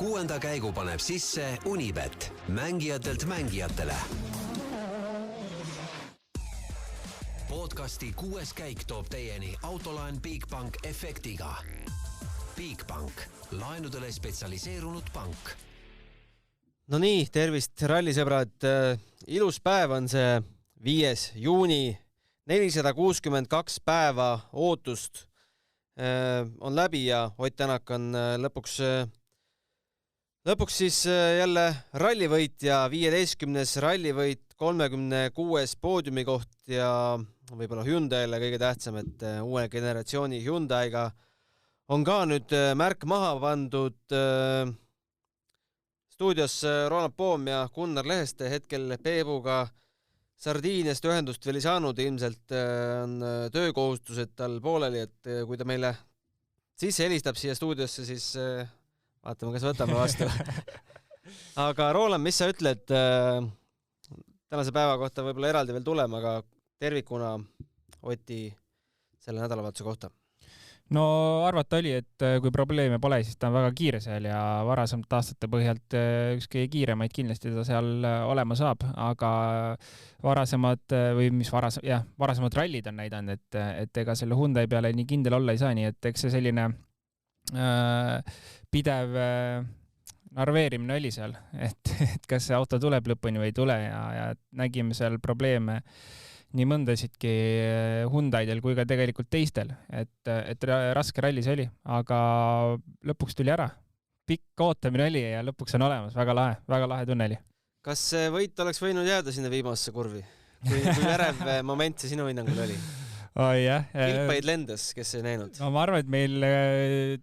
6. käigu paneb sisse Unibet, mängijatelt mängijatele. Podcasti 6. käik toob teieni autolaen Bigbank efektiga. Bigbank, laenudele spetsialiseerunud pank. No nii, tervist rallisõbrad. Ilus päev on see 5. juuni. 462 päeva ootust on läbi ja Ott Tänak on lõpuks siis jälle rallivõit ja 15. rallivõit, 36. poodiumi koht ja võib-olla Hyundai'le kõige tähtsam, et uue generatsiooni Hyundai'ga on ka nüüd märk maha pandud. Stuudios Ronald Poom ja Gunnar Leheste hetkel Peebuga Sardiiniast ühendust veel ei saanud, ilmselt on töökohustused tal pooleli, et kui ta meile sisse helistab siia stuudiosse, siis vaatame, kas võtame vastu. Aga Roland, mis sa ütled tänase päeva kohta võib-olla eraldi veel tulema, aga tervikuna Oti selle nädalavahetuse kohta? No arvata oli, et kui probleeme pole, siis ta on väga kiire seal ja varasemalt aastate põhjalt üks kõige kiiremaid kindlasti ta seal olema saab, aga varasemad rallid on näidanud, et ega selle Hyundai peale nii kindel olla ei saa, nii et eks see selline pidev narveerimine oli seal, et kas see auto tuleb lõpuni või ei tule ja nägime seal probleeme nii mõndasidki Hyundai'del kui ka tegelikult teistel, et raske ralli see oli, aga lõpuks tuli ära. Pikk ootamine oli ja lõpuks on olemas, väga lahe tunne oli. Kas see võit oleks võinud jääda sinna viimasse kurvi? Kui värev moment see sinu hinnangul oli? Kilpaid lendas, kes ei näinud? No ma arvan, et meil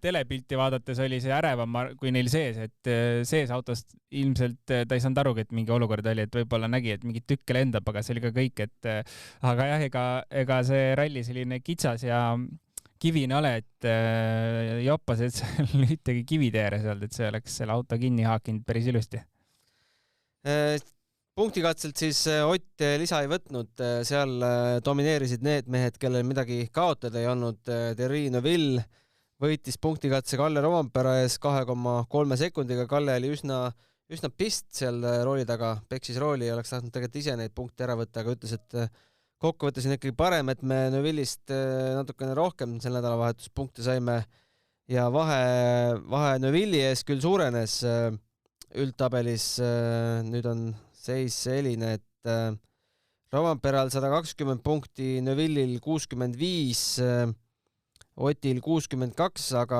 telepilti vaadates oli see ärevam kui neil sees, et sees autost ilmselt ta ei saanud arugi, et mingi olukord oli, et võib-olla nägi, et mingi tükke lendab, aga see oli ka kõik, aga jah, ega see ralli selline kitsas ja kivine ole, et joppas, et seal ühtegi kiviteere sealt, et see oleks selle auto kinni haakinud päris ilusti. Punktikatselt siis Ott lisa ei võtnud, seal domineerisid need mehed, kellel midagi kaotada ei olnud. Thierry Neuville võitis punktikatse Kalle Rovanpera ees 2,3 sekundiga. Kalle oli üsna pist seal rooli taga, peksis rooli ja oleks tahtnud tegelikult ise neid punkte ära võtta, aga ütles, et kokkuvõttes on ikkagi parem, et me Neuvillist natukene rohkem sel nädalavahetus punkte saime ja vahe Neuville'i ees küll suurenes üldtabelis. Nüüd on seis selline, et Rovanperal 120 punkti, Neuville'il 65, Otil 62, aga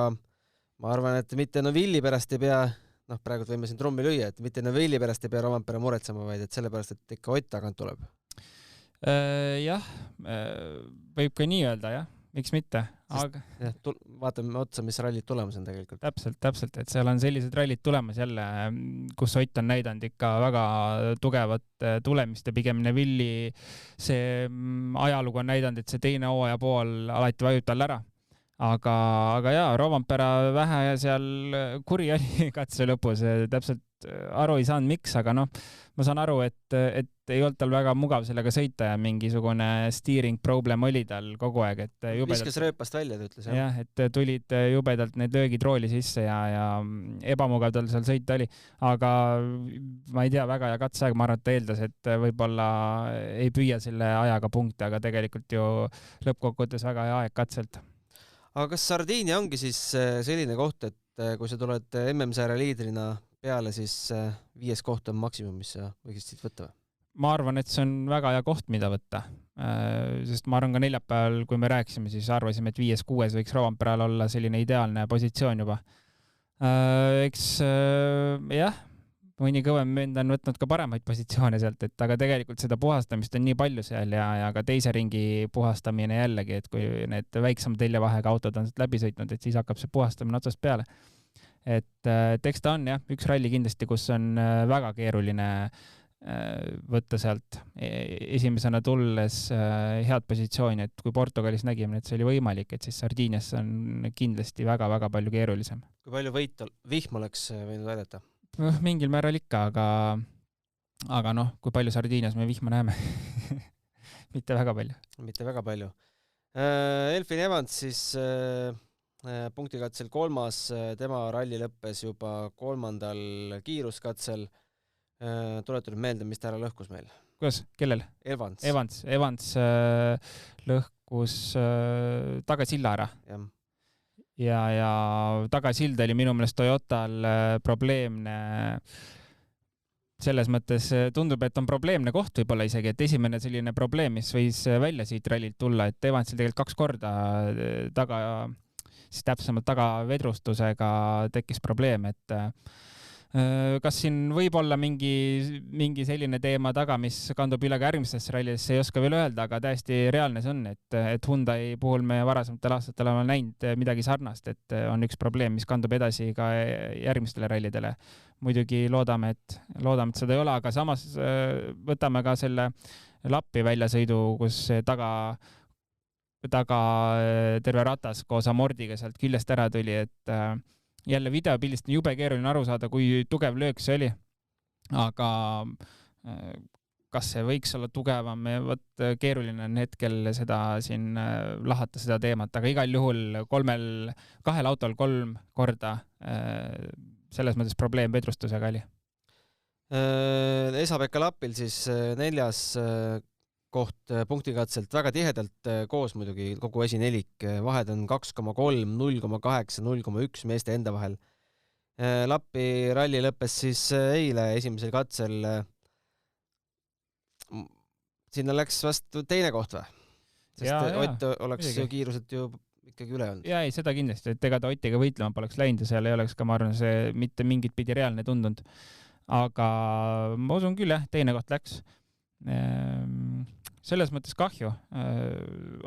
ma arvan, et mitte Neuville'i pärast ei pea, praegu võime siin trummi lüüa, et mitte Neuville'i pärast ei pea Rovanpera muretsema, vaid et sellepärast, et ikka Ott tagant tuleb. Jah, võib ka nii öelda, jah. Miks mitte? Vaatame otsa, mis rallid tulemas on tegelikult. Täpselt, et seal on sellised rallid tulemas jälle, kus Ott on näidanud ikka väga tugevat tulemist ja pigem Neuville'i see ajalugu on näidanud, et see teine hooaja pool alati vajub tal ära. Aga jaa, Rovanpera vähe seal kuri oli katse lõpus, täpselt aru ei saanud miks, aga ma saan aru, et ei olnud tal väga mugav sellega sõita ja mingisugune steering problem oli tal kogu aeg. Viskas rööpast välja, ta ütles. Jah, et tulid jubedalt need löögid rooli sisse ja ebamugav tal seal sõita oli. Aga ma ei tea, väga ja katseaeg, ma arvan, et ta eeldas, et võib-olla ei püüa selle ajaga punkte, aga tegelikult ju lõppkokkuvõttes väga hea aeg katselt. Aga kas Sardiinia ongi siis selline koht, et kui sa tuled MM-sarja liidrina peale, siis 5. koht on maksimum, mis sa võiksid siit võtta? Ma arvan, et see on väga hea koht, mida võtta. Sest ma arvan ka neljapäeval, kui me rääkisime, siis arvasime, et 5-6 võiks Rovanperal olla selline ideaalne positsioon juba. Eks jah, mõni kõvem vend on võtnud ka paremaid positsioone sealt, aga tegelikult seda puhastamist on nii palju seal ja ka teise ringi puhastamine jällegi, et kui need väiksem teljevahega autod on läbi sõitnud, et siis hakkab see puhastamine otsast peale. Et eks ta on jah, üks ralli kindlasti, kus on väga keeruline võtta sealt esimesena tulles head positsiooni, et kui Portugalis nägime, et see oli võimalik, et siis Sardiinias on kindlasti väga-väga palju keerulisem. Kui palju vihm oleks võinud aidata? Mingil määral ikka, aga kui palju Sardiinias me vihma näeme? Mitte väga palju. Elfyn Evans siis punktikatsel 3., tema ralli lõppes juba 3. kiiruskatsel. Tuletan nüüd meelde, mis ta ära lõhkus meil. Kuidas? Kellel? Evans lõhkus tagasilla ära. Ja tagasild oli minu meelest Toyotal probleemne. Selles mõttes tundub, et on probleemne koht võib-olla isegi, et esimene selline probleem, mis võis välja siit rallilt tulla, et Evansil tegelikult 2 korda siis täpsemalt tagavedrustusega tekkis probleem, et kas siin võib olla mingi selline teema taga, mis kandub üle ka järgmistesse rallidesse, ei oska veel öelda, aga täiesti reaalne see on, et Hyundai puhul me varasematel aastatel oleme näinud midagi sarnast, et on üks probleem, mis kandub edasi ka järgmistele rallidele. Muidugi loodame, et seda ei ole, aga samas võtame ka selle Lappi väljasõidu, kus taga terve ratas koos amordiga sealt küljest ära tuli, et jälle videopildist on jube keeruline aru saada, kui tugev löök see oli. Aga kas see võiks olla tugevam? Keeruline on hetkel seda siin lahata seda teemat, aga igal juhul 2 autol 3 korda selles mõttes probleem vedrustusega oli. Esa-Pekka Lappil siis 4. koht punktikatselt väga tihedalt koos muidugi kogu esinelik. Vahed on 2,3, 0,8, 0,1 meeste enda vahel. Lappi ralli lõppes siis eile esimesel katsel. Sinna läks vast 2. koht või? Sest Ott oleks kiiruselt ju ikkagi üle olnud. Ei, seda kindlasti, et ega ta Otiga võitlema poleks läinud ja seal ei oleks ka, ma arvan, see mitte mingit pidi reaalne tundunud. Aga ma usun küll, 2. koht läks. Selles mõttes kahju.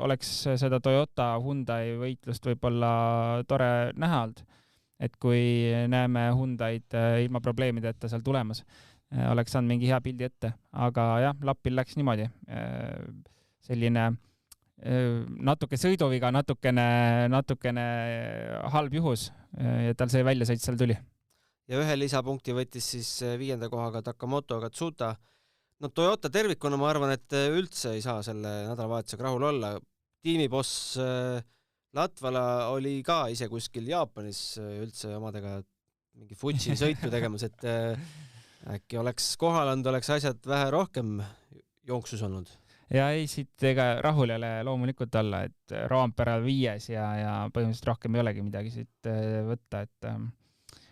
Oleks seda Toyota Hyundai võitlust võib-olla tore näha olnud, et kui näeme Hyundaid ilma probleemideta seal tulemas, oleks saanud mingi hea pildi ette. Aga jah, Lappil läks niimoodi. Selline natuke sõiduviga, natukene halb juhus ja tal see väljasõit seal tuli. Ja 1 lisapunkti võttis siis 5. kohaga Takamoto Katsuta. No Toyota tervikuna ma arvan, et üldse ei saa selle nädalavahetusega rahul olla. Tiimiboss Latvala oli ka ise kuskil Jaapanis üldse omadega mingi futsi sõitu tegemas, et äkki oleks kohal olnud, oleks asjad vähe rohkem jonksus olnud. Ja ei, siit ega rahul ei ole loomulikult olla, et Roompere 5. ja põhimõtteliselt rohkem ei olegi midagi siit võtta, et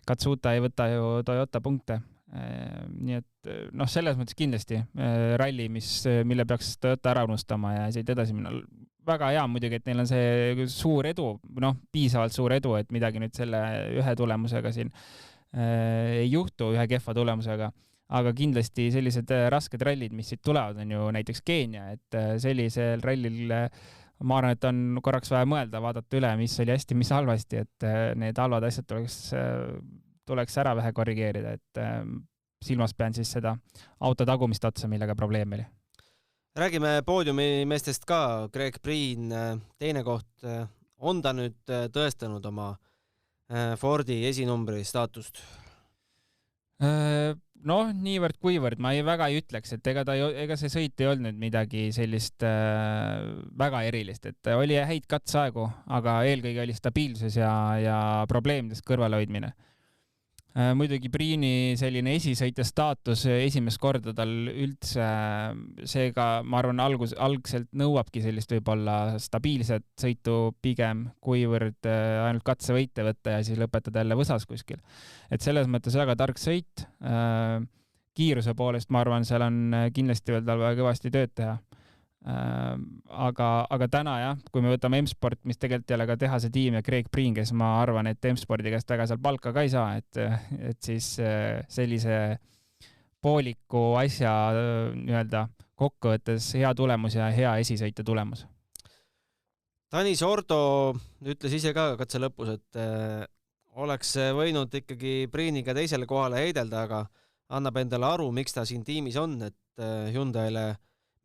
Katsuta ei võta ju Toyota punkte. Nii et selles mõttes kindlasti ralli, mille peaks Toyota ära unustama ja siit edasi minna. Väga hea muidugi, et neil on see suur edu, piisavalt suur edu, et midagi nüüd selle ühe tulemusega siin ei juhtu, ühe kehva tulemusega. Aga kindlasti sellised rasked rallid, mis siit tulevad, on ju näiteks Keenia, et sellisel rallil ma arvan, et on korraks vaja mõelda, vaadata üle, mis oli hästi, mis halvasti, et need halvad asjad tuleks ära vähe korrigeerida, et silmas pean siis seda auto tagumist otsa, millega probleem oli. Räägime poodiumi meestest ka. Greg Priin 2. koht. On ta nüüd tõestanud oma Fordi esinumbri staatust? Niivõrd kuivõrd ma väga ei ütleks, et ega see sõit ei olnud midagi sellist väga erilist, et oli häid katseaegu, aga eelkõige oli stabiilsus ja probleemidest kõrvalhoidmine. Muidugi Priini selline esisõitja staatus esimest korda tal üldse, seega ma arvan algselt nõuabki sellist võib-olla stabiilset sõitu pigem, kuivõrd ainult katsevõite võtta ja siis lõpetada jälle võsas kuskil. Et selles mõttes väga tark sõit. Kiiruse poolest ma arvan, seal on kindlasti veel tal vaja kõvasti tööd teha. Aga täna jah, kui me võtame M-Sport, mis tegelikult ei ole ka tehase tiim ja Greg Priin, kes ma arvan, et M-Spordi käest väga seal palka ka ei saa, et siis sellise pooliku asja nii-öelda kokkuvõttes hea tulemus ja hea esisõitja tulemus. Tanis Ordo ütles ise ka katse lõpus, et oleks võinud ikkagi Priiniga 2. kohale heidelda, aga annab endale aru, miks ta siin tiimis on, et Hyundaile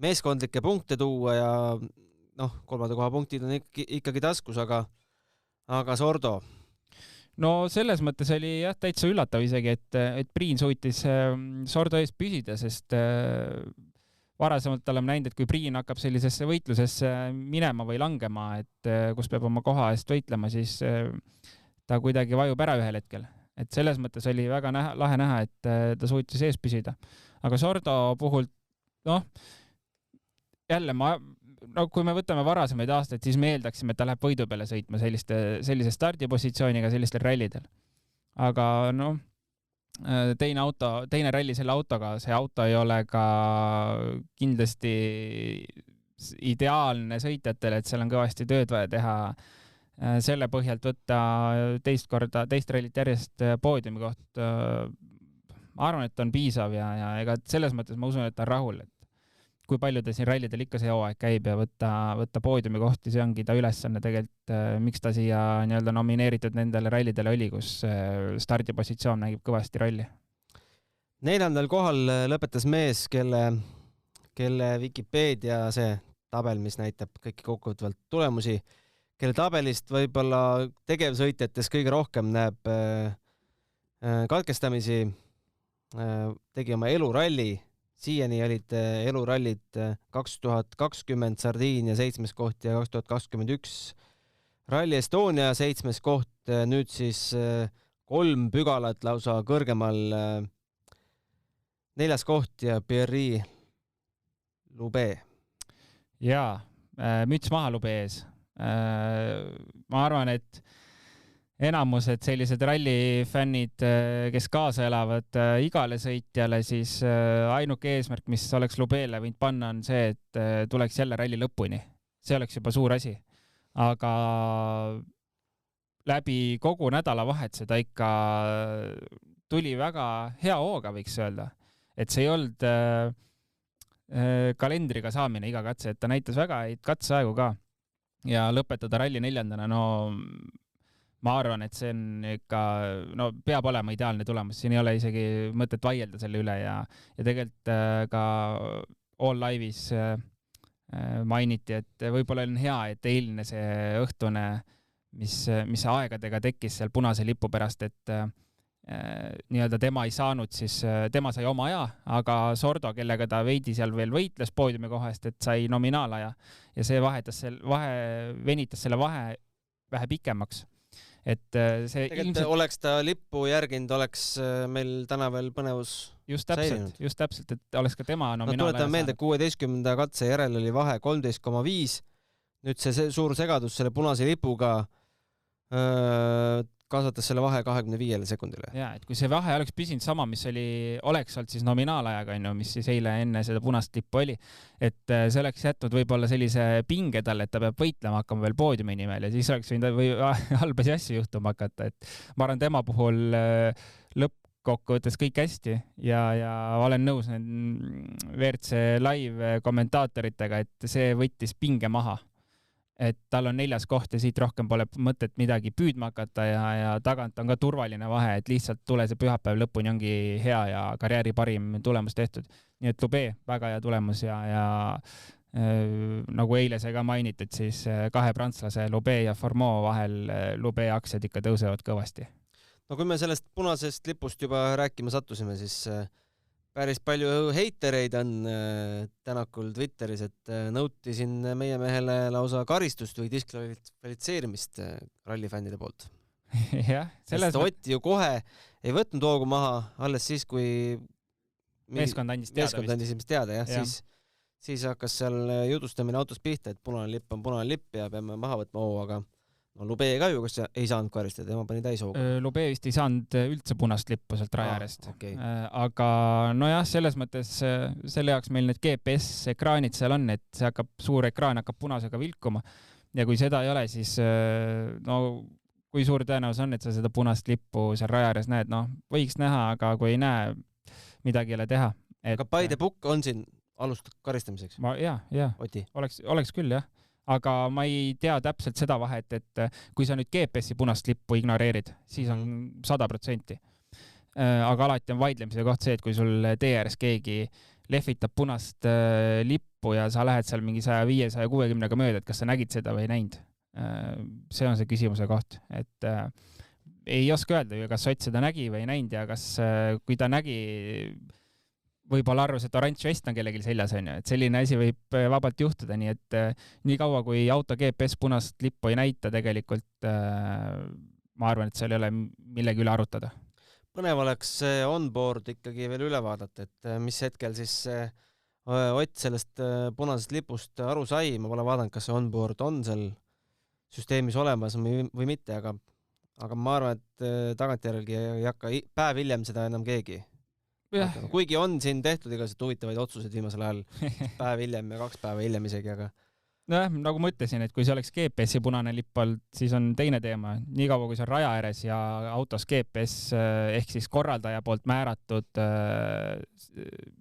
meeskondlikke punkte tuua ja 3. koha punktid on ikkagi taskus, aga Sordo? No selles mõttes oli jah täitsa üllatav isegi, et Priin suutis Sordo eest püsida, sest varasemalt oleme näinud, et kui Priin hakkab sellisesse võitlusesse minema või langema, et kus peab oma koha eest võitlema, siis ta kuidagi vajub ära ühel hetkel. Et selles mõttes oli väga lahe näha, et ta suutis ees püsida. Aga Sordo puhul, jälle kui me võtame varasemaid aastaid, siis me eeldaksime, et ta läheb võidu peale sõitma sellise stardipositsiooniga sellistel rallidel. Aga teine ralli selle autoga, see auto ei ole ka kindlasti ideaalne sõitjatele, et seal on kõvasti tööd vaja teha. Selle põhjalt võtta teist rallit järjest poodiumi koht. Ma arvan, et on piisav ja ega selles mõttes ma usun, et ta on rahul, et kui palju ta siin rallidel ikka see hooaeg käib ja võtta poodiumi kohti, see ongi ta ülesanne tegelikult, miks ta siia nii-öelda nomineeritud nendele rallidele oli, kus stardipositsioon nägib kõvasti ralli. 4. kohal lõpetas mees, kelle Wikipedia see tabel, mis näitab kõiki kokkuvõtvalt tulemusi, kelle tabelist võib-olla tegevsõitjates kõige rohkem näeb katkestamisi, tegi oma eluralli. Siiani olid elurallid 2020 Sardiinia 7. koht ja 2021 Rally Estonia 7. koht, nüüd siis 3 pügalat lausa kõrgemal 4. koht ja Pierre Loubet. Jaa, müts maha Loubet ees. Ma arvan, et enamused sellised rallifännid, kes kaasa elavad igale sõitjale, siis ainuke eesmärk, mis oleks Loubet'le võinud panna, on see, et tuleks jälle ralli lõpuni. See oleks juba suur asi. Aga läbi kogu nädalavahetuse ta ikka tuli väga hea hooga, võiks öelda. Et see ei olnud kalendriga saamine iga katse, et ta näitas väga häid katseaegu ka. Ja lõpetada ralli 4. Ma arvan, et see on ikka, peab olema ideaalne tulemus, siin ei ole isegi mõtet vaielda selle üle ja tegelikult ka All Live'is mainiti, et võib-olla on hea, et eilne see õhtune, mis aegadega tekkis seal punase lipu pärast, et nii-öelda tema ei saanud, siis tema sai oma aja, aga Sordo, kellega ta veidi seal veel võitles poodiumi kohast, et sai nominaalaja ja see venitas selle vahe vähe pikemaks. Et see ilmselt oleks ta lippu järginud, oleks meil täna veel põnevus säilinud. Just täpselt, et oleks ka tema nominaalaja saanud. Tuletan meelde, 16. katse järel oli vahe 13,5. Nüüd see suur segadus selle punase lipuga kasvatas selle vahe 25 sekundile. Ja, et kui see vahe oleks püsinud sama, mis oleks olnud siis nominaalajaga, mis siis eile enne seda punast lippu oli, et see oleks jätnud võib-olla sellise pinge talle, et ta peab võitlema hakkama veel poodiumi nimel ja siis oleks võinud halbasi asju juhtuma hakata, et ma arvan tema puhul lõppkokkuvõttes kõik hästi ja olen nõus WRC live kommentaatoritega, et see võttis pinge maha. Et tal on 4. koht ja siit rohkem pole mõtet midagi püüdma hakata ja tagant on ka turvaline vahe, et lihtsalt tule see pühapäev lõpuni ongi hea ja karjääri parim tulemus tehtud. Nii et Loubet, väga hea tulemus ja nagu eile see ka mainitud, siis 2 prantslase Loubet ja Formaux vahel Loubet aktsiad ikka tõusevad kõvasti. No kui me sellest punasest lipust juba rääkima sattusime, siis päris palju heitereid on Tänakul Twitteris, et nõuti siin meie mehele lausa karistust või diskvalifitseerimist rallifännide poolt. Jah, sest Ott ju kohe ei võtnud hoogu maha, alles siis, kui meeskond andis teada, siis hakkas seal jutustamine autos pihta, et punane lipp ja peame maha võtma hoo, aga Loubet ka ju, kas ei saanud karistada, tema pani täis hooga? Loubet vist ei saanud üldse punast lippu sealt rajaärest. Okay. Aga nojah, selles mõttes selle jaoks meil need GPS-ekraanid seal on, et see suur ekraan hakkab punasega vilkuma ja kui seda ei ole, siis kui suur tõenäosus on, et sa seda punast lippu seal rajaääres näed, võiks näha, aga kui ei näe, midagi ei ole teha. Aga by the book on siin alust karistamiseks? Oleks küll, jah. Aga ma ei tea täpselt seda vahet, et kui sa nüüd GPS-i punast lippu ignoreerid, siis on 100%. Aga alati on vaidlemise koht see, et kui sul tee ääres keegi lehvitab punast lippu ja sa lähed seal mingi 105-160-ga mööda, et kas sa nägid seda või ei näinud. See on see küsimuse koht, et ei oska öelda, kas Ott seda nägi või ei näinud ja kas kui ta nägi võib-olla arvas, et oranž vest on kellelgi seljas, on ju, et selline asi võib vabalt juhtuda, nii et nii kaua, kui auto GPS punast lippu ei näita, tegelikult ma arvan, et seal ei ole millegi üle arutada. Põnev oleks onboard ikkagi veel üle vaadata, et mis hetkel siis Ott sellest punasest lipust aru sai, ma pole vaadanud, kas see onboard on seal süsteemis olemas või mitte, aga ma arvan, et tagantjärelgi ei hakka päev hiljem seda enam keegi. Kuigi on siin tehtud igasuguseid huvitavaid otsuseid viimasel ajal päev hiljem ja 2 päeva hiljem isegi, aga nojah, nagu ma ütlesin, et kui see oleks GPS-i punane lipp olnud, siis on teine teema. Nii kaua, kui see on raja ääres ja autos GPS ehk siis korraldaja poolt määratud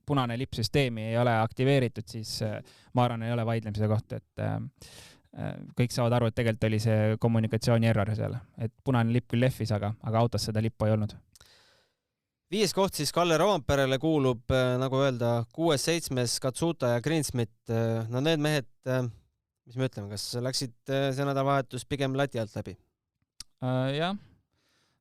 punane lippsüsteemi ei ole aktiveeritud, siis ma arvan, ei ole vaidlemise koht, et kõik saavad aru, et tegelikult oli see kommunikatsiooni error seal, et punane lipp küll lehvis, aga autos seda lippu ei olnud. 5. koht siis Kalle Rovanperele kuulub, nagu öelda, 6.7. Katsuta ja Greensmith. No need mehed, mis me ütleme, kas läksid see nädalavahetus pigem lati alt läbi? Jah,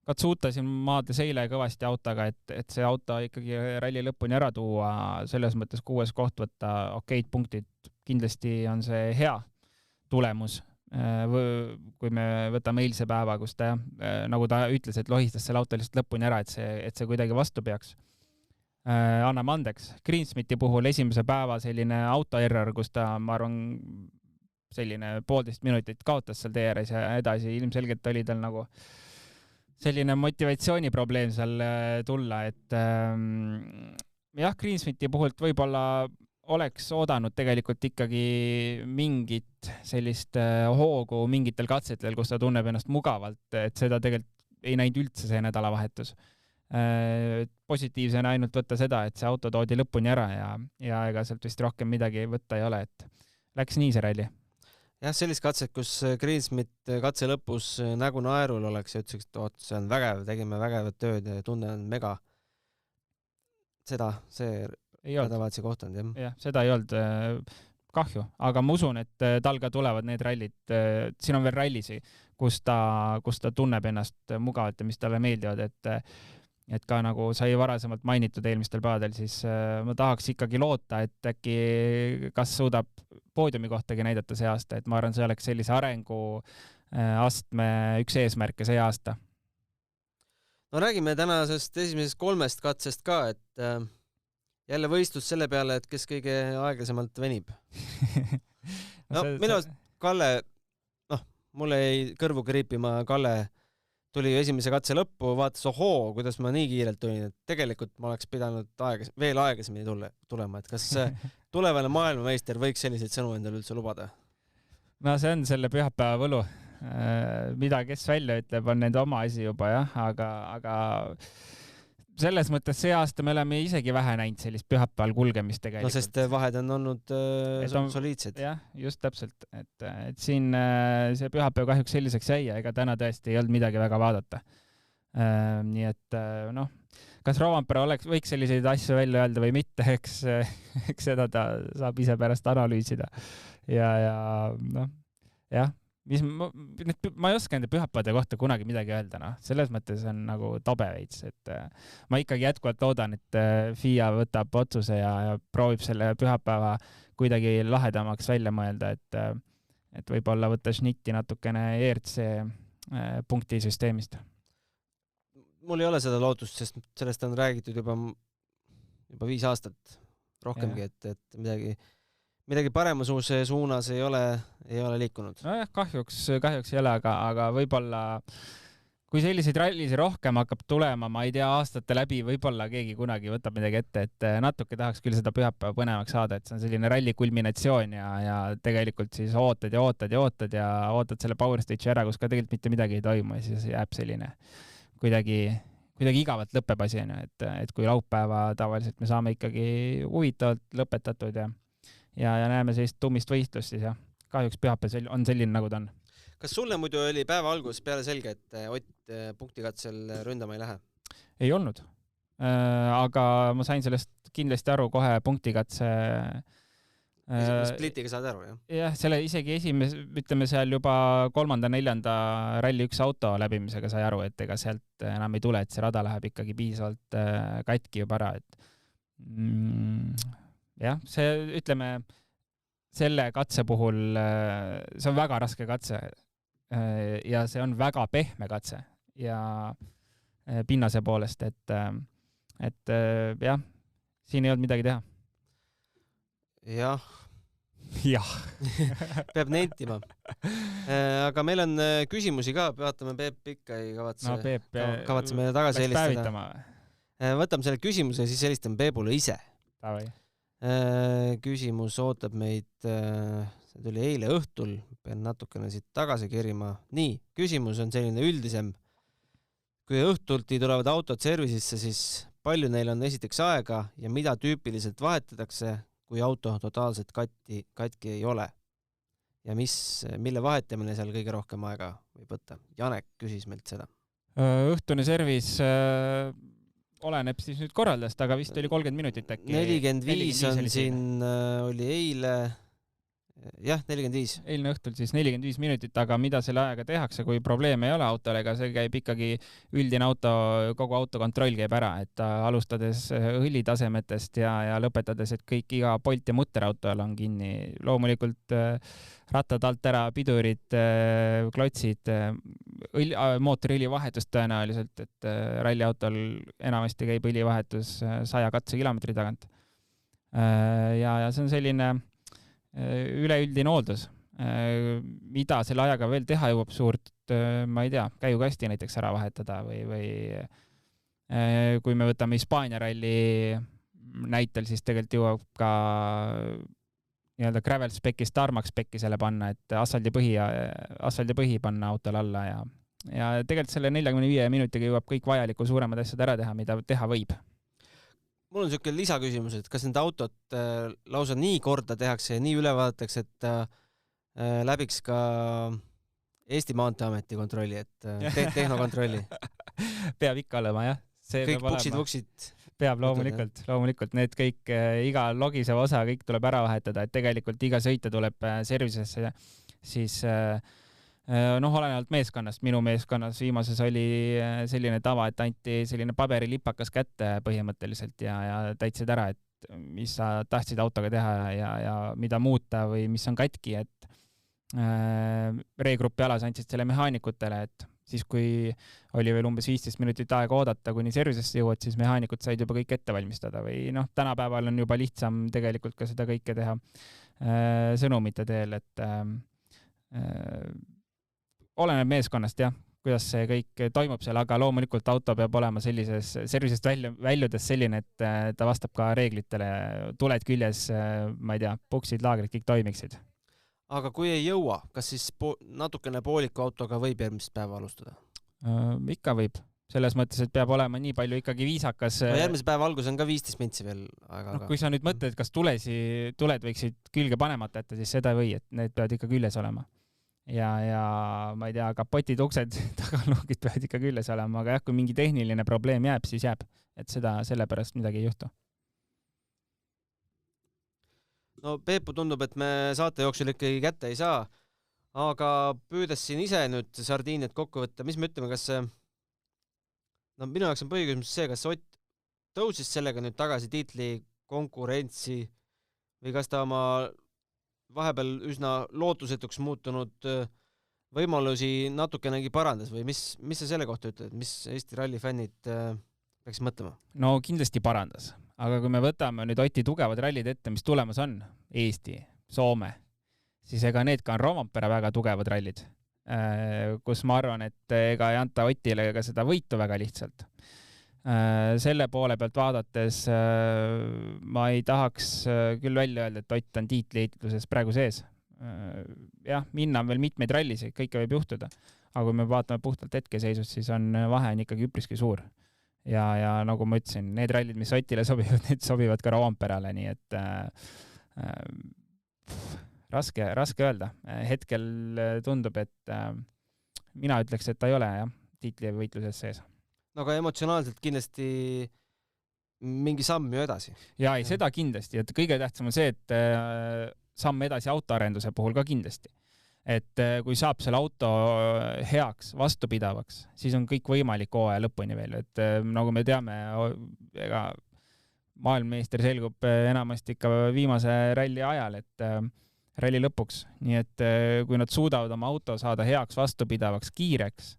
Katsuta siin maades eile kõvasti autoga, et see auto ikkagi ralli lõpuni ära tuua, selles mõttes 6. koht võtta, okeid punktid, kindlasti on see hea tulemus. Kui me võtame eilse päeva, kus ta, nagu ta ütles, et lohistas selle auto lihtsalt lõpuni ära, et see kuidagi vastu peaks. Anname andeks. Greensmithi puhul esimese päeva selline autoerror, kus ta, ma arvan, selline 1,5 minutit kaotas seal tee ääres ja edasi. Ilmselgelt oli tal nagu selline motivatsiooniprobleem seal tulla, et jah, Greensmithi puhult võib-olla oleks oodanud tegelikult ikkagi mingit sellist hoogu mingitel katsetel, kus ta tunneb ennast mugavalt, et seda tegelikult ei näinud üldse see nädalavahetus. Positiivsena ainult võtta seda, et see auto toodi lõpuni ära ja ega sealt vist rohkem midagi võtta ei ole, et läks nii see ralli. Jah, sellist katset, kus Greensmith katse lõpus nägu naerul oleks ja ütles, et see on vägev, tegime vägevat tööd ja tunne on mega. See nädalavahetuse koht on, jah. Jah, seda ei olnud kahju, aga ma usun, et tal ka tulevad need rallid, siin on veel rallisi, kus ta tunneb ennast mugavalt ja mis talle meeldivad, et ka nagu sai varasemalt mainitud eelmistel päevadel, siis ma tahaks ikkagi loota, et äkki kas suudab poodiumi kohtagi näidata see aasta, et ma arvan, see oleks sellise arengu astme üks eesmärke see aasta. No räägime tänasest esimesest 3 katsest ka, et jälle võistlus selle peale, et kes kõige aeglasemalt venib. No, minu Kalle, mulle jäi kõrvu kriipima, Kalle tuli esimese katse lõppu, vaatas, ohoo, kuidas ma nii kiirelt tulin, et tegelikult ma oleks pidanud veel aeglasemini tulema, et kas tulevane maailmameister võiks selliseid sõnu endale üldse lubada? No see on selle pühapäeva võlu. Mida kes välja ütleb, on nende oma asi juba, jah, aga selles mõttes see aasta me oleme isegi vähe näinud sellist pühapäeval kulgemist tegelikult. No sest vahed on olnud soliidsed. Jah, just täpselt, et siin see pühapäev kahjuks selliseks jäi ja ega täna tõesti ei olnud midagi väga vaadata. Nii et kas Rovanpera võiks selliseid asju välja öelda või mitte, eks seda ta saab ise pärast analüüsida. Ja jah, ma ei oska nende pühapäevade kohta kunagi midagi öelda, selles mõttes on nagu tobe veits, et ma ikkagi jätkuvalt loodan, et FIA võtab otsuse ja proovib selle pühapäeva kuidagi lahedamaks välja mõelda, et võib-olla võtta šnitti natukene ERC punktisüsteemist. Mul ei ole seda lootust, sest sellest on räägitud juba 5 aastat rohkemgi, et midagi paremuse suunas ei ole liikunud. Nojah, kahjuks ei ole, aga võib-olla kui selliseid rallisi rohkem hakkab tulema, ma ei tea, aastate läbi, võib-olla keegi kunagi võtab midagi ette, et natuke tahaks küll seda pühapäeva põnevaks saada, et see on selline ralli kulminatsioon ja tegelikult siis ootad ja ootad selle Power Stage'i ära, kus ka tegelikult mitte midagi ei toimu ja siis jääb selline kuidagi igavalt lõppeb asi, et kui laupäeva tavaliselt me saame ikkagi huvitavalt lõpetatud ja näeme sellist tummist võistlust, siis jah, kahjuks pühapäev on selline, nagu ta on. Kas sulle muidu oli päeva algus peale selge, et Ott punktikatsel ründama ei lähe? Ei olnud, aga ma sain sellest kindlasti aru kohe punktikatse. Splitiga saad aru, jah? Jah, selle isegi ütleme seal juba 3.-4. ralli 1 auto läbimisega sai aru, et ega sealt enam ei tule, et see rada läheb ikkagi piisavalt katki juba ära, et Jah, see, ütleme, selle katse puhul, see on väga raske katse ja see on väga pehme katse ja pinnase poolest, et jah, siin ei olnud midagi teha. Jah. Jah. Peab nentima. Aga meil on küsimusi ka, vaatame, Peep ikka ei kavatse meile tagasi helistada. Võtame selle küsimuse ja siis helistame Peebule ise. Tavai. Küsimus ootab meid, see tuli eile õhtul, pean natukene siit tagasi kirima. Nii, küsimus on selline üldisem. Kui õhtulti tulevad autod service'isse, siis palju neil on esiteks aega ja mida tüüpiliselt vahetatakse, kui auto totaalselt katki ei ole? Ja mille vahetamine seal kõige rohkem aega võib võtta? Janek küsis meilt seda. Õhtune service oleneb siis nüüd korraldast, aga vist oli 30 minutit äkki. 45 on siin, oli eile. Jah, 45. Eilne õhtul siis 45 minutit, aga mida selle ajaga tehakse, kui probleeme ei ole autole, ega see käib ikkagi üldine kogu auto kontroll käib ära, et alustades õlitasemetest ja lõpetades, et iga polt ja mutter autol on kinni. Loomulikult rattad alt ära, pidurid, klotsid, mootori õlivahetus tõenäoliselt, et ralliautol enamasti käib õlivahetus 100 katsekilomeetri tagant. Ja see on selline üleüldine hooldus. Mida selle ajaga veel teha jõuab suurt, ma ei tea, käigukasti näiteks ära vahetada või kui me võtame Hispaania ralli näitel, siis tegelikult jõuab ka nii-öelda gravel spec'ist tarmax spec'i selle panna, et asfaldi põhi panna autole alla ja tegelikult selle 45 minutiga jõuab kõik vajaliku suuremad asjad ära teha, mida teha võib. Mul on selline lisaküsimus, et kas need autot lausa nii korda tehakse ja nii üle vaadatakse, et läbiks ka Eesti Maanteeameti kontrolli, et tehnokontrolli? Peab ikka olema, jah. Kõik puksid. Peab loomulikult. Need kõik, iga logiseva osa, kõik tuleb ära vahetada, et tegelikult iga sõita tuleb servicesse, siis olenevalt meeskonnast. Minu meeskonnas viimases oli selline tava, et anti selline paberilipakas kätte põhimõtteliselt ja täitsid ära, et mis sa tahtsid autoga teha ja mida muuta või mis on katki, et reegrupi alas andsid selle mehaanikutele, et siis kui oli veel umbes 15 minutit aega oodata, kuni servicesse jõuad, siis mehaanikud said juba kõik ette valmistada või tänapäeval on juba lihtsam tegelikult ka seda kõike teha sõnumite teel, et oleneb meeskonnast, jah, kuidas see kõik toimub seal, aga loomulikult auto peab olema sellises servicest väljudes selline, et ta vastab ka reeglitele, tuled küljes, ma ei tea, puksid, laagrid, kõik toimiksid. Aga kui ei jõua, kas siis natukene pooliku autoga võib järgmist päeva alustada? Ikka võib. Selles mõttes, et peab olema nii palju ikkagi viisakas. Järgmise päeva algus on ka 15 mintsi veel aega. Kui sa nüüd mõtled, kas tuled võiksid külge panemata jätta, siis seda ei või, et need peavad ikka küljes olema. Ja ma ei tea, kapotid, uksed, tagaluugid peavad ikka küljes olema, aga jah, kui mingi tehniline probleem jääb, siis jääb, et seda sellepärast midagi ei juhtu. No Peepu tundub, et me saate jooksul ikkagi kätte ei saa, aga püüdes siin ise nüüd Sardiiniat kokku võtta, mis me ütleme, kas minu jaoks on põhiküsimus see, kas Ott tõusis sellega nüüd tagasi tiitli konkurentsi või kas ta oma vahepeal üsna lootusetuks muutunud võimalusi natukenegi parandas või mis sa selle kohta ütled, mis Eesti rallifännid peaks mõtlema? No kindlasti parandas, aga kui me võtame nüüd Oti tugevad rallid ette, mis tulemas on Eesti, Soome, siis ega need ka on Roompere väga tugevad rallid, kus ma arvan, et ega ei anta Otile ka seda võitu väga lihtsalt. Selle poole pealt vaadates ma ei tahaks küll välja öelda, et Ott on tiitliheitluses praegu sees. Jah, minna on veel mitmeid rallisid, kõike võib juhtuda, aga kui me vaatame puhtalt hetkeseisust, siis on vahe on ikkagi üpriski suur. Ja nagu ma ütlesin, need rallid, mis Otile sobivad, need sobivad ka Roomperale, nii et raske öelda. Hetkel tundub, et mina ütleks, et ta ei ole tiitlivõitluses sees. No aga emotsionaalselt kindlasti mingi samm ju edasi. Ja ei, seda kindlasti, et kõige tähtsam on see, et samm edasi autoarenduse puhul ka kindlasti. Et kui saab selle auto heaks, vastupidavaks, siis on kõik võimalik hooaja lõpuni veel. Et nagu me teame, ega maailmameister selgub enamasti ikka viimase ralli ajal, et ralli lõpuks. Nii et kui nad suudavad oma auto saada heaks, vastupidavaks, kiireks,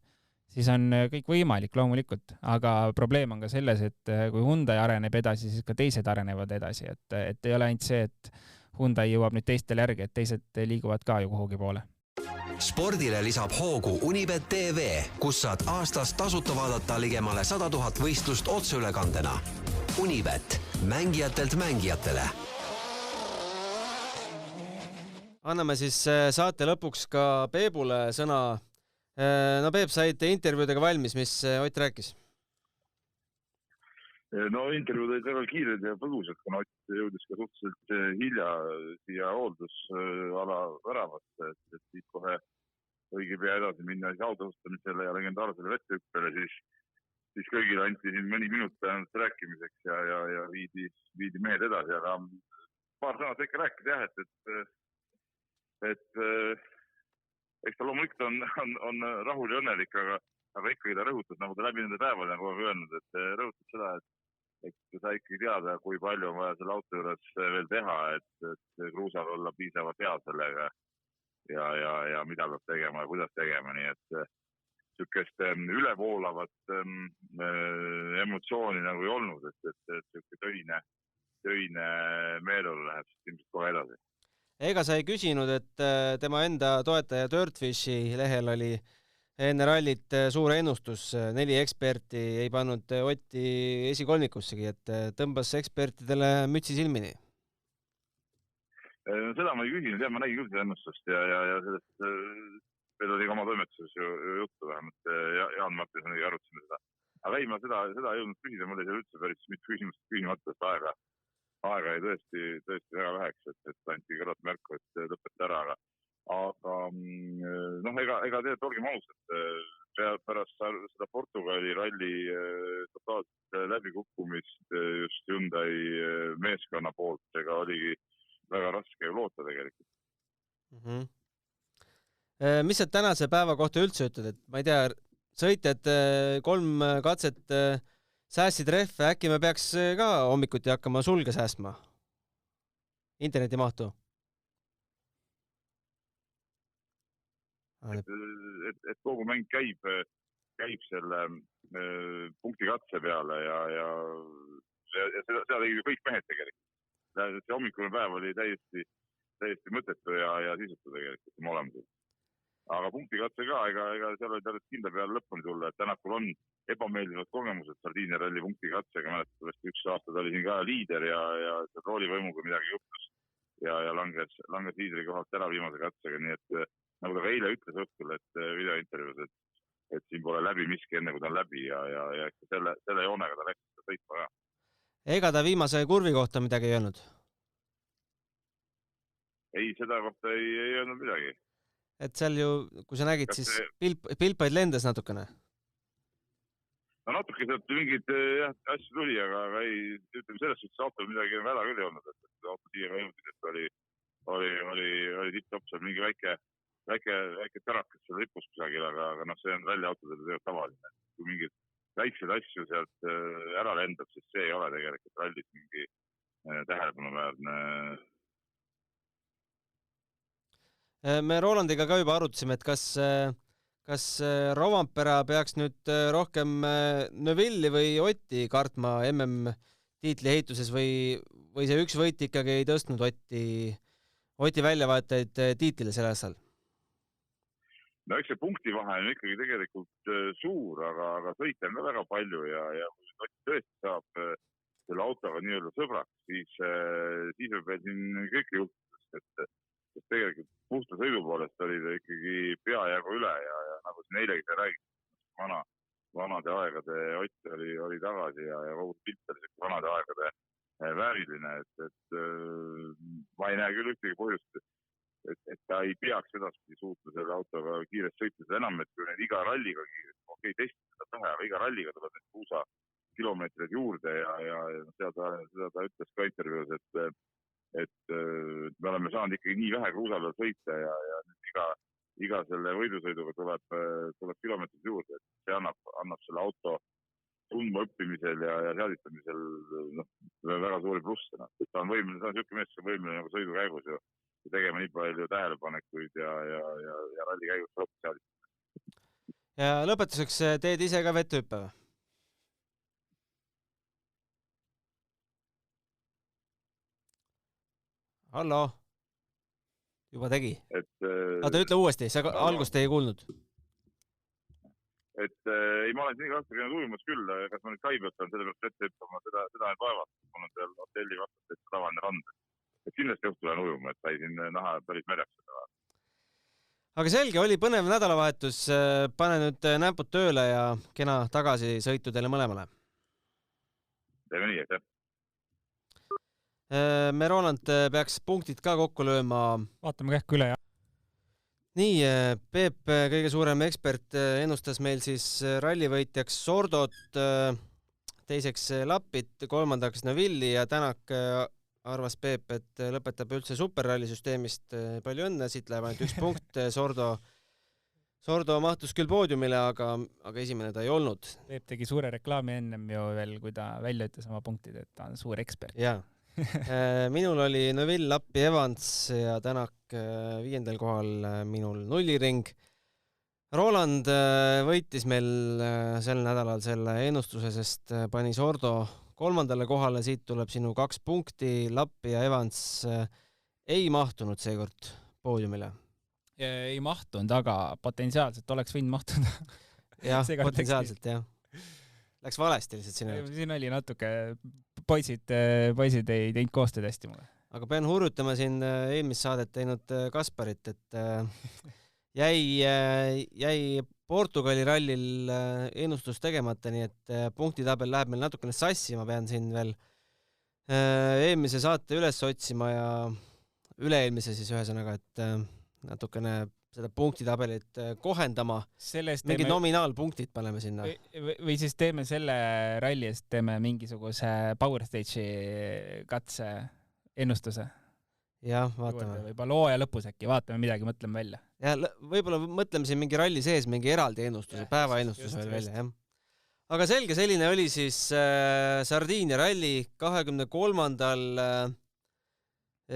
siis on kõik võimalik loomulikult. Aga probleem on ka selles, et kui Hyundai areneb edasi, siis ka teised arenevad edasi. Et ei ole ainult see, et Hyundai jõuab nüüd teistel järgi, et teised liiguvad ka ju kuhugi poole. Spordile lisab hoogu Unibet TV, kus saad aastas tasuta vaadata ligemale 100 000 võistlust otseülekandena. Unibet, mängijatelt mängijatele. Anname siis saate lõpuks ka Peebule sõna. No Peep, said intervjuudega valmis, mis Ott rääkis? No intervjuud olid väga kiired ja põgusad, kuna Ott jõudis ka suhteliselt hilja siia hooldusala väravasse, et siit kohe õige pea edasi minna autostamisele ja legendaarsele vettehüppele, siis kõigile anti siin mõni minut rääkimiseks ja viidi mehed edasi, aga paar sõnad ikka rääkida jah, et eks ta loomulikult on rahul ja õnnelik, aga ikkagi ta rõhutas, nagu ta läbi nende päevale nagu öelnud, et rõhutas seda, et sa ikkagi teada, kui palju on vaja selle auto juures veel teha, et kruusal olla piisavalt hea sellega ja mida peab tegema ja kuidas tegema, nii et sükest ülevoolavat emotsiooni nagu ei olnud, et süke töine meelolu läheb ilmselt kohe edasi. Ega sa ei küsinud, et tema enda toetaja Dirtfishi lehel oli enne rallit suur ennustus, 4 eksperti ei pannud Otti esikolmikussegi, et tõmbas ekspertidele mütsi silmini? Seda ma ei küsinud, ma nägin küll seda ennustust ja sellest meil oli oma toimetuses ju juttu vähemalt, Jaan Martin arutasime seda. Aga ei, ma seda ei jõudnud küsida, mul oli seal üldse päris mitu küsimata, et aega ei tõesti väga väheks, et anti kõrvat märku, et lõpeta ära, aga ega tegelikult olgem ausad, pärast seda Portugali ralli totaalselt läbikukkumist just Hyundai meeskonna poolt, ega oligi väga raske loota tegelikult. Mm-hmm. Mis sa tänase päeva kohta üldse ütled, et ma ei tea, sõitjad 3 katset säästsid rehve, äkki me peaks ka hommikuti hakkama sulge säästma? Internetimahtu? Et kogu mäng käib selle punkti katse peale ja seda tegid ju kõik mehed tegelikult. See hommikune päev oli täiesti mõttetu ja sisutu tegelikult oma olemusel. Aga punkti katse ka, ega seal oli tarvitsi kindla peale lõpuni tulla, et tänakul on ebameeldivad kogemused Sardiinia ralli punkti katsega, mäletatavasti üks aasta ta oli siin ka liider ja roolivõimuga midagi juhtus ja langes liidri kohalt ära viimase katsega, nii et nagu ta ka eile ütles õhtul, et videointervjuus, et siin pole läbi miski enne, kui ta on läbi ja selle joonega ta läks sõitma ka. Ega ta viimase kurvi kohta midagi ei öelnud? Ei, seda kohta ei öelnud midagi. Et seal ju, kui sa nägid, siis pilpaid lendas natukene? No natuke sealt mingid asju tuli, aga ei, ütleme selles suhtes autol midagi väga küll ei olnud, et auto siia ka jõudis, et oli tipp-topp seal mingi väike tärakas seal ripus kusagil, aga see on ralliautodel tegelikult tavaline. Kui mingid väiksed asju sealt ära lendab, siis see ei ole tegelikult rallis mingi tähelepanuväärne. Me Rolandiga ka juba arutasime, et kas Rovanpera peaks nüüd rohkem Neuvilli või Otti kartma MM-tiitli ehituses või see üks võit ikkagi ei tõstnud Oti väljavaatajaid tiitlile selle aastal? No eks see punkti vahe on ikkagi tegelikult suur, aga sõita on ka väga palju ja kui Ott tõesti saab selle autoga nii-öelda sõbraks, siis võib veel siin kõike juhtus, et tegelikult puhta sõidu poolest oli ta ikkagi peajagu üle ja nagu siin eilegi ta räägib, vanade aegade Ott oli tagasi ja kogu pilt oli vanade aegade vääriline, et ma ei näe küll ühtegi põhjust, et ta ei peaks edaspidi suutma selle autoga kiiresti sõita, enam, et kui need iga ralliga testida seda tahe, aga iga ralliga tuleb need kuusa kilomeetreid juurde ja seda ta ütles ka intervjuus, et me oleme saanud ikkagi nii vähe kruusal sõita ja iga selle võidusõiduga tuleb kilomeetrid juurde, et see annab selle auto tundma õppimisel ja seadistamisel väga suuri plusse. Ta on võimeline, ta on niisugune mees, kes on võimeline nagu sõidu käigus ja tegema nii palju tähelepanekuid ja ralli käigus rohkem seadistamist. Ja lõpetuseks teed ise ka vetthüppe või? Hallo? Juba tegi. Oota, ütle uuesti, sa algust ei kuulnud. Ei, ma olen siin iga käinud ujumas küll, kas ma nüüd kai pealt olen selle pealt ette hüppama, seda on vaevat. Mul on seal hotelli vastas tavaline rand. Kindlasti õhtul olen ujuma, sai siin näha päris mereks seda. Aga selge, oli põnev nädalavahetus. Pane nüüd näpud tööle ja kena tagasi sõitu teile mõlemale. Teeme nii, aitäh. Me Roland peaks punktid ka kokku lööma. Vaatame kähku üle, jah. Nii, Peep, kõige suurem ekspert, ennustas meil siis rallivõitjaks Sordot, teiseks Lappit, kolmandaks Navilli ja Tänak arvas Peep, et lõpetab üldse superrallisüsteemist. Palju õnne, siit läheb ainult 1 punkt. Sordo mahtus küll poodiumile, aga esimene ta ei olnud. Peep tegi suure reklaami ennem ju veel, kui ta välja ütles oma punktid, et ta on suur ekspert. Jaa. Minul oli Neville, Lappi, Evans ja Tänak 5. kohal, minul nulliring. Roland võitis meil sel nädalal selle ennustuse, sest pani Sordo 3. kohale, siit tuleb sinu 2 punkti, Lappi ja Evans ei mahtunud seekord poodiumile. Ei mahtunud, aga potentsiaalselt oleks võinud mahtuda. Jah, potentsiaalselt, jah. Läks valesti lihtsalt sinna. Siin oli natuke, poisid ei teinud koostööd hästi mulle. Aga pean hurjutama siin eelmist saadet teinud Kasparit, et jäi Portugali rallil ennustus tegemata, nii et punktitabel läheb meil natukene sassi, ma pean siin veel eelmise saate üles otsima ja üle-eelmise siis ühesõnaga, et natukene seda punktitabelit kohendama. Mingid nominaalpunktid paneme sinna. Või siis teeme selle ralli eest, teeme mingisuguse Power Stage'i katse ennustuse. Jah, vaatame. Võib-olla looja lõpus äkki, vaatame midagi, mõtleme välja. Ja võib-olla mõtleme siin mingi ralli sees, mingi eraldi ennustuse, päeva ennustuse veel välja. Jah. Aga selge, selline oli siis Sardiinia ralli 23.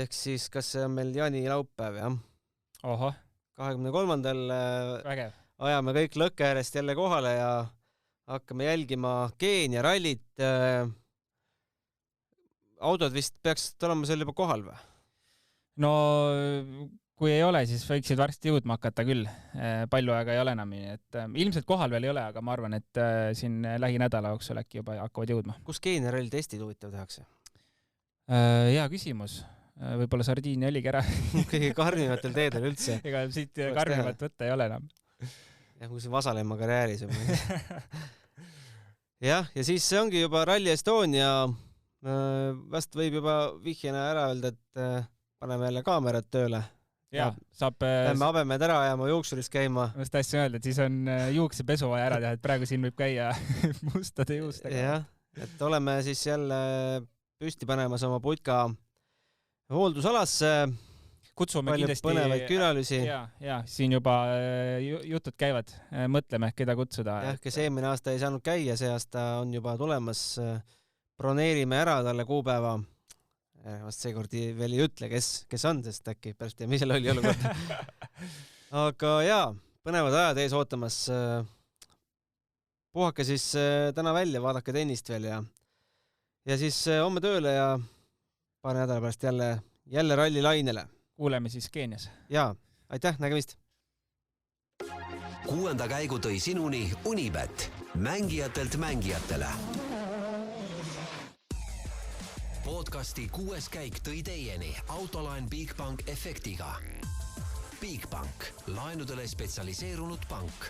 Ehk siis, kas see on meil Jaani laupäev, jah? Oho. 23. ajame kõik lõkke äärest jälle kohale ja hakkame jälgima Keenia rallit. Autod vist peaks olema seal juba kohal või? No kui ei ole, siis võiksid varsti jõudma hakata küll. Palju aega ei ole enam. Et, ilmselt kohal veel ei ole, aga ma arvan, et siin lähinädala jooksul äkki juba hakkavad jõudma. Kus Keenia ralli testid huvitav tehakse? Hea küsimus. Võib-olla Sardiinia oligi ära. Kõige karmimatel teedel üldse. Ega siit karmimat võtta ei ole enam. Jah, kui see Vasalemma karjääris. Jah, ja siis see ongi juba Rally Estonia. Vast võib juba vihjena ära öelda, et paneme jälle kaamerad tööle. Ja, saab... Lähme habemed ära ajama, juuksuris käima. Ma seda asja öelda, et siis on juuksepesu vaja ära teha, et praegu siin võib käia mustade juustega. Jah, et oleme siis jälle püsti panemas oma putka hooldusalasse. Kutsume palju kindlasti põnevaid külalisi. Ja, siin juba jutud käivad. Mõtleme, keda kutsuda. Jah, kes eelmine aasta ei saanud käia, see aasta on juba tulemas. Broneerime ära talle kuupäeva. Vast seekord veel ei ütle, kes on, sest äkki pärast teeme ise lolli olukord. Aga jaa, põnevad ajad ees ootamas. Puhake siis täna välja, vaadake tennist veel ja siis homme tööle ja paari nädala pärast jälle ralli lainele. Kuuleme siis Keenias. Jaa, aitäh, nägemist! 6. käigu tõi sinuni Unibet, mängijatelt mängijatele. Podcasti 6. käik tõi teieni Autolaen Bigbank efektiga. Bigbank, laenudele spetsialiseerunud pank.